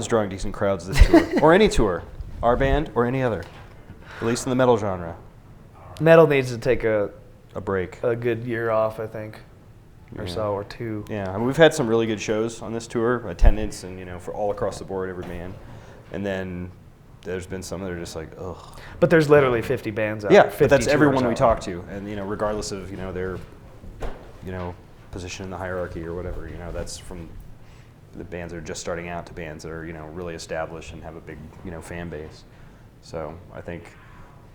drawing decent crowds this tour, or any tour, our band or any other, at least in the metal genre. Metal needs to take a break, a good year off, I think, or so, or two. Yeah, I mean, we've had some really good shows on this tour, attendance, and for all across the board, every band, and then there's been some that are just like, ugh. But there's literally 50 bands out. Yeah, but that's everyone we talk to, and regardless of their position in the hierarchy or whatever, that's from the bands that are just starting out to bands that are really established and have a big fan base. So I think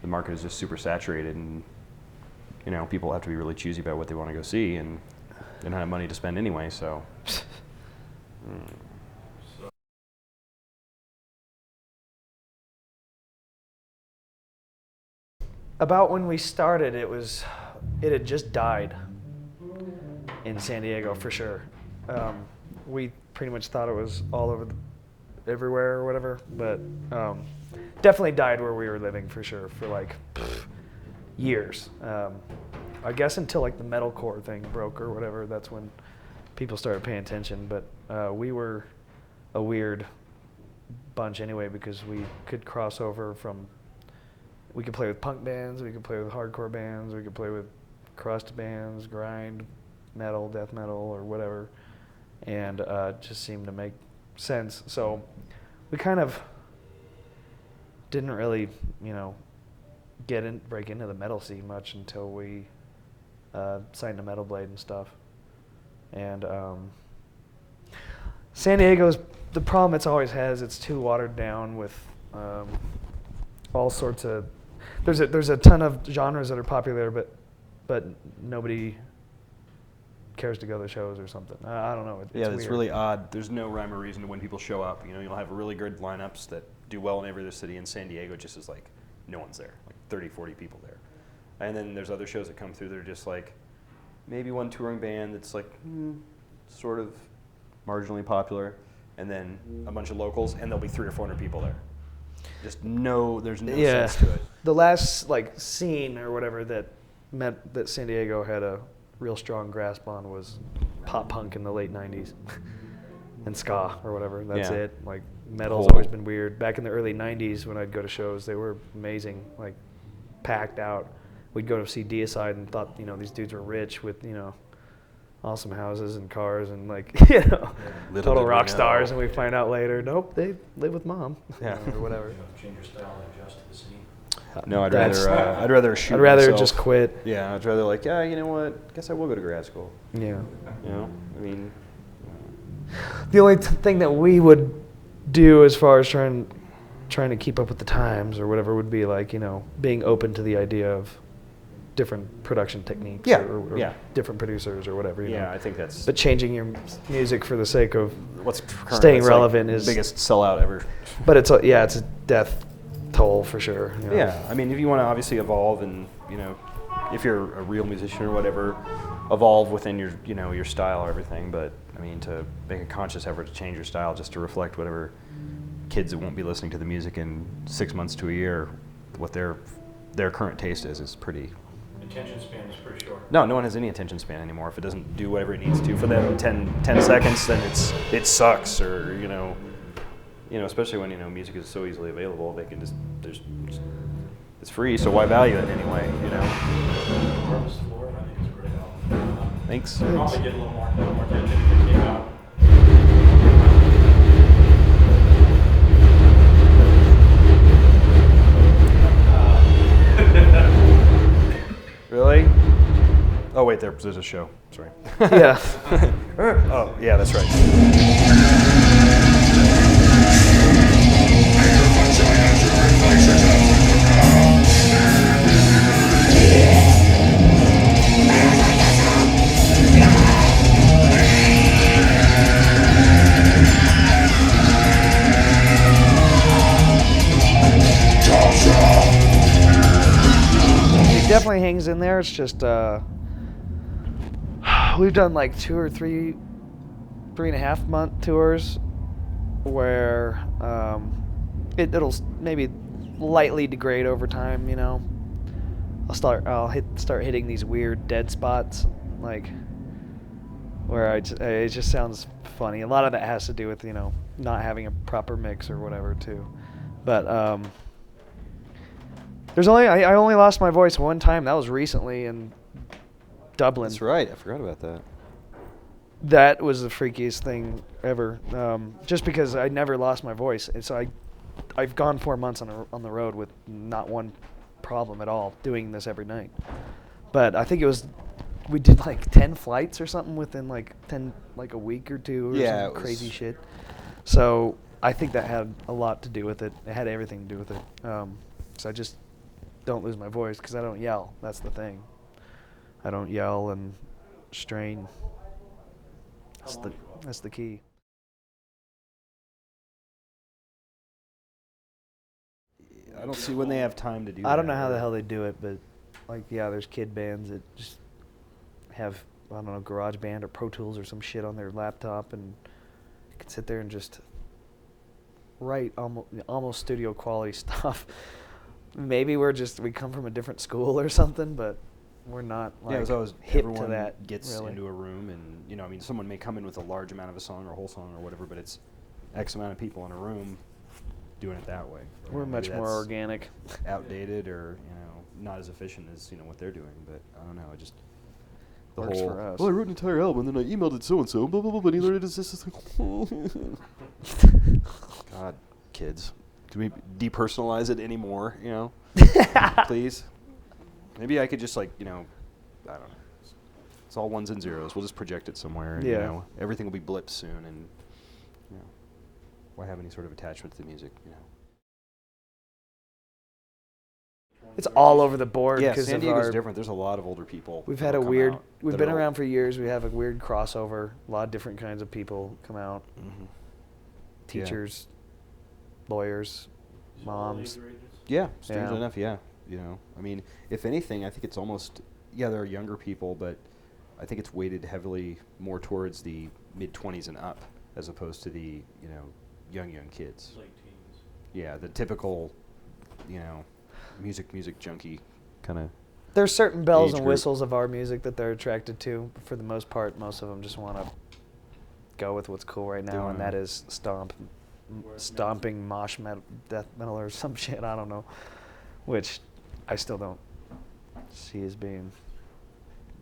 the market is just super saturated, and people have to be really choosy about what they want to go see, and they don't have money to spend anyway. So. About when we started, it had just died in San Diego for sure. We pretty much thought it was all over everywhere or whatever, but definitely died where we were living for sure for like years. I guess until like the metalcore thing broke or whatever, that's when people started paying attention. But we were a weird bunch anyway, because we could cross over from. We could play with punk bands, we could play with hardcore bands, we could play with crust bands, grind, metal, death metal, or whatever, and it just seemed to make sense. So we kind of didn't really, break into the metal scene much until we signed to Metal Blade and stuff. And San Diego's, the problem it's always has, it's too watered down with all sorts of. There's a ton of genres that are popular, but nobody cares to go to shows or something. I don't know. It's weird. Really odd. There's no rhyme or reason to when people show up. You'll have really good lineups that do well in every other city. In San Diego, just is like no one's there, like 30, 40 people there. And then there's other shows that come through that are just like maybe one touring band that's like sort of marginally popular, and then a bunch of locals, and there'll be 300 or 400 people there. There's no sense to it. The last scene or whatever that meant that San Diego had a real strong grasp on was pop punk in the late 90s and ska or whatever. That's it. Like metal's always been weird. Back in the early 90s when I'd go to shows, they were amazing, like packed out. We'd go to see Deicide and thought, these dudes were rich with, awesome houses and cars and total rock stars, and we find out later, nope, they live with mom, or whatever. Change your style and adjust to the scene. No, I'd rather shoot. I'd rather myself. just quit. Yeah, I'd rather you know what? Guess I will go to grad school. Yeah. I mean, the only thing that we would do as far as trying to keep up with the times or whatever would be being open to the idea of different production techniques or different producers or whatever. I think that's. But changing your music for the sake of what's staying relevant is biggest sellout ever. But it's a death toll for sure. Yeah, I mean, if you want to obviously evolve and if you're a real musician or whatever, evolve within your your style or everything. But I mean, to make a conscious effort to change your style just to reflect whatever kids that won't be listening to the music in 6 months to a year, what their current taste is pretty. Attention span is pretty short. No one has any attention span anymore. If it doesn't do whatever it needs to for them 10 seconds, then it sucks. Or especially when music is so easily available, they can just it's free, so why value it anyway? Purpose for it, I think it's a great album. Thanks. Probably get a little more attention if it came out. Really? Oh wait, there's a show. Sorry. Yeah. Oh yeah, that's right. Definitely hangs in there. It's just we've done like 2 or 3 3.5 month tours where it'll maybe lightly degrade over time. I'll start hitting these weird dead spots, like where it just sounds funny. A lot of that has to do with not having a proper mix or whatever too. But I only lost my voice one time. That was recently in Dublin. That's right. I forgot about that. That was the freakiest thing ever. Just because I never lost my voice, and so I've gone 4 months on the road with not one problem at all doing this every night. But I think we did like 10 flights or something within like a week or two or some crazy shit. So I think that had a lot to do with it. It had everything to do with it. So I just don't lose my voice because I don't yell. That's the thing. I don't yell and strain. That's the key. I don't see when they have time to do that. I don't know how the hell they do it, but there's kid bands that just have, I don't know, GarageBand or Pro Tools or some shit on their laptop, and you can sit there and just write almost studio quality stuff. Maybe we come from a different school or something, but we're not it was always hip everyone to that. Gets really. into a room, and someone may come in with a large amount of a song or a whole song or whatever, but it's X amount of people in a room doing it that way. We're much more organic. Outdated or not as efficient as what they're doing, but I don't know. It just works for us. Well, I wrote an entire album and then I emailed it so and so, blah blah blah, but he learned it as this. God, kids, can we depersonalize it anymore? Please. Maybe I could just I don't know. It's all ones and zeros. We'll just project it somewhere. And, everything will be blipped soon, and why have any sort of attachment to the music? It's all over the board. Yeah, San Diego's different. There's a lot of older people. We've had we've been around for years. We have a weird crossover. A lot of different kinds of people come out. Mm-hmm. Teachers, lawyers, moms. Yeah, strangely enough, yeah. I mean, if anything, I think it's almost, there are younger people, but I think it's weighted heavily more towards the mid-20s and up, as opposed to the, young kids. Late teens. Yeah, the typical, music junkie kind of. There's certain bells and whistles of our music that they're attracted to. But for the most part, most of them just want to go with what's cool right now, and that is stomping mosh metal, death metal, or some shit. I don't know, which I still don't see as being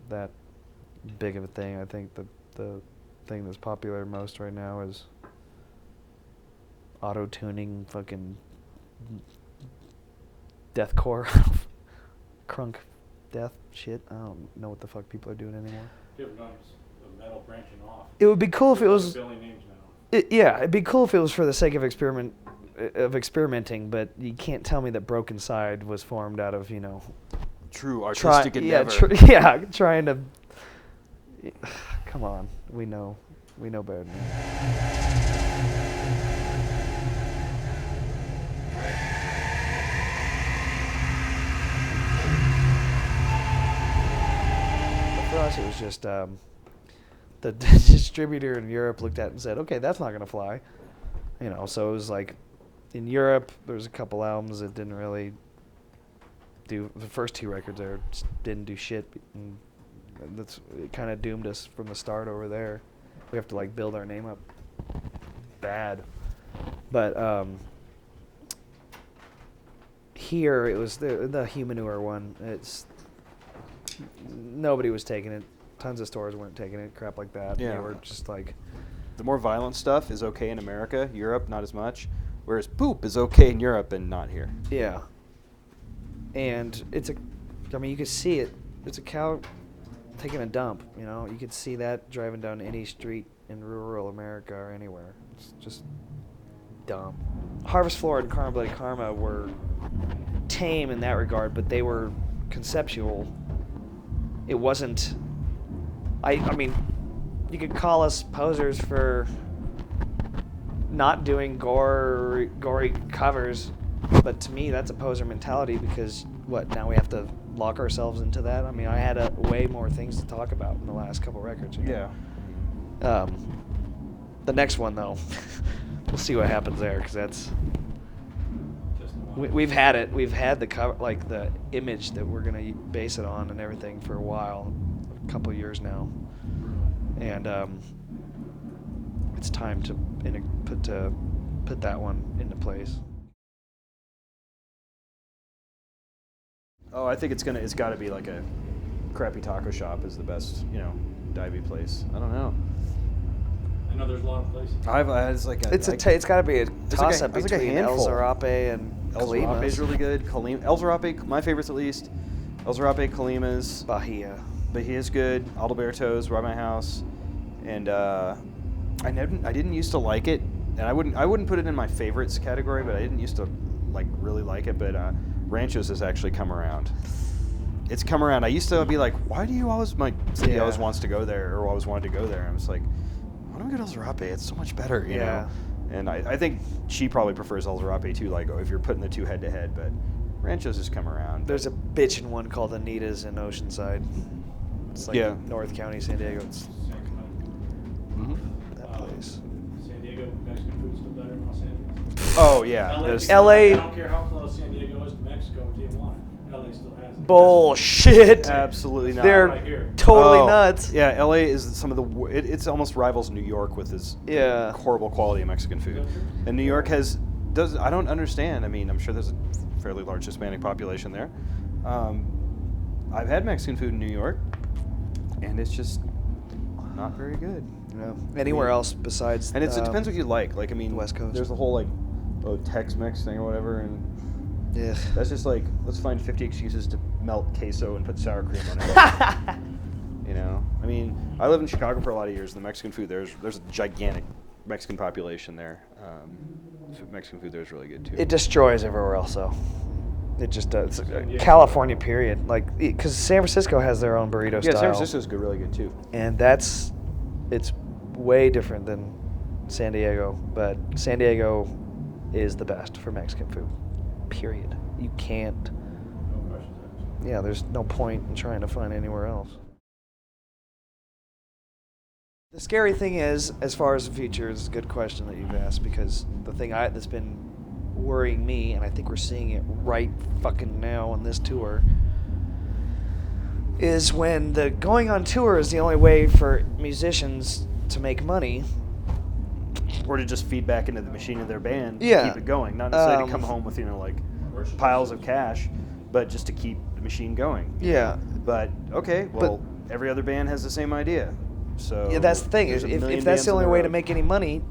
that big of a thing. I think the thing that's popular most right now is auto-tuning fucking deathcore, crunk death shit. I don't know what the fuck people are doing anymore. Different times of metal branching off. It would be cool if it was. Billy names now. It'd be cool if it was for the sake of experimenting, but you can't tell me that Broken Side was formed out of true artistic endeavor. Trying to. Come on, we know better than that. For us, it was just the distributor in Europe looked at it and said, "Okay, that's not going to fly." So it was like in Europe, there was a couple albums that didn't really do. The first 2 records there just didn't do shit, and it kind of doomed us from the start over there. We have to build our name up bad, but here it was the Humanure one. Nobody was taking it. Tons of stores weren't taking it. Crap like that. Yeah. They were just the more violent stuff is okay in America, Europe not as much. Whereas poop is okay in Europe and not here. Yeah. And you could see it. It's a cow taking a dump. You could see that driving down any street in rural America or anywhere. It's just dumb. Harvest Floor and Karma Bloody Karma were tame in that regard, but they were conceptual. It wasn't. I mean, you could call us posers for not doing gory covers, but to me that's a poser mentality because now we have to lock ourselves into that. I mean, I had way more things to talk about in the last couple records. Yeah. The next one though, we'll see what happens there because that's. We've had it. We've had the cover, the image that we're gonna base it on and everything for a while, a couple years now, and it's time to put that one into place. Oh, I think it's got to be like a crappy taco shop is the best, divey place. I don't know. I know there's a lot of places. It's like It's got to be a toss up it's like a between El handful. Zarape and El Zarape is Kalima's. really good. El Zarape, my favorites at least. El Zarape, Kalima's. Bahia. Bahia's good. Alberto's, right by my house. And I didn't used to like it, and I wouldn't put it in my favorites category, but I didn't used to really like it. But Rancho's has actually come around. It's come around. I used to be like, why do you always always wants to go there or always wanted to go there? I was like, why don't we go to El Zarape? It's so much better, you know. And I think she probably prefers El Zarape too. Like if you're putting the two head to head, but Rancho's has come around. There's a bitchin' one called Anita's in Oceanside. It's like North County, San Diego. It's that place. San Diego Mexican food's still better than Los Angeles. Oh yeah. LA I don't care how close San Diego is to Mexico or Tijuana. LA still has it. Bullshit. Absolutely not. They're Right here. totally Oh, nuts. Yeah, LA is some of the. It's almost rivals New York with its horrible quality of Mexican food. And New York does. I don't understand. I mean, I'm sure there's a fairly large Hispanic population there. I've had Mexican food in New York, and it's just not very good. Yeah. Anywhere else besides. And it depends what you like. Like I mean, West Coast. There's the whole Tex-Mex thing or whatever, and Yeah. that's just like let's find 50 excuses to melt queso and put sour cream on it. I mean, I lived in Chicago for a lot of years. The Mexican food there's a gigantic Mexican population there. Mexican food there is really good too. It destroys everywhere else, though. It just does. California, period. Like, because San Francisco has their own burrito style. Yeah, San Francisco's good, really good too. And it's way different than San Diego. But San Diego is the best for Mexican food, period. You can't. No questions asked. Yeah, there's no point in trying to find anywhere else. The scary thing is, as far as the future, is a good question that you've asked, because the thing that's been worrying me, and I think we're seeing it right fucking now on this tour, is when the going on tour is the only way for musicians to make money. Or to just feed back into the machine of their band Yeah. to keep it going. Not necessarily to come home with, piles of cash, but just to keep the machine going. Yeah. But, okay, well, every other band has the same idea. So Yeah, that's the thing. there's a If million that's bands the on only way to road. make any money,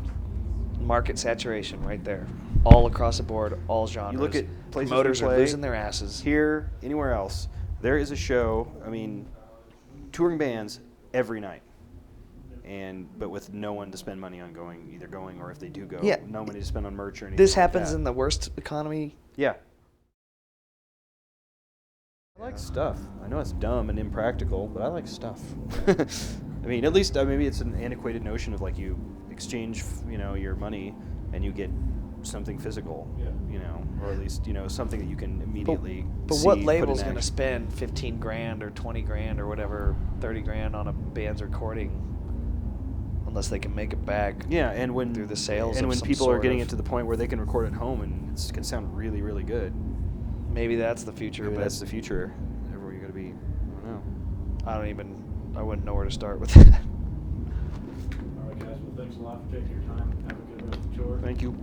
market saturation right there. All across the board, all genres. You look at places promoters we are play, losing their asses. Here, anywhere else, there is a show, touring bands every night. But with no one to spend money on either going or if they do go, Yeah. no money to spend on merch or anything. This like happens that. in the worst economy. Yeah. I like stuff. I know it's dumb and impractical, but I like stuff. At least maybe it's an antiquated notion of you exchange, your money and you get something physical, or at least, something that you can immediately But see, what put label's in going to action. spend 15 grand or 20 grand or whatever, 30 grand on a band's recording unless they can make it back? Yeah, and when through the sales and of when some people are sort getting of- it to the point where they can record at home and it can sound really, really good. Maybe that's the future. Maybe but that's the future. Everywhere you got to be. I don't know. I wouldn't know where to start with that. All right, guys. Well, thanks a lot for taking your time. Have a good rest of the tour. Thank you.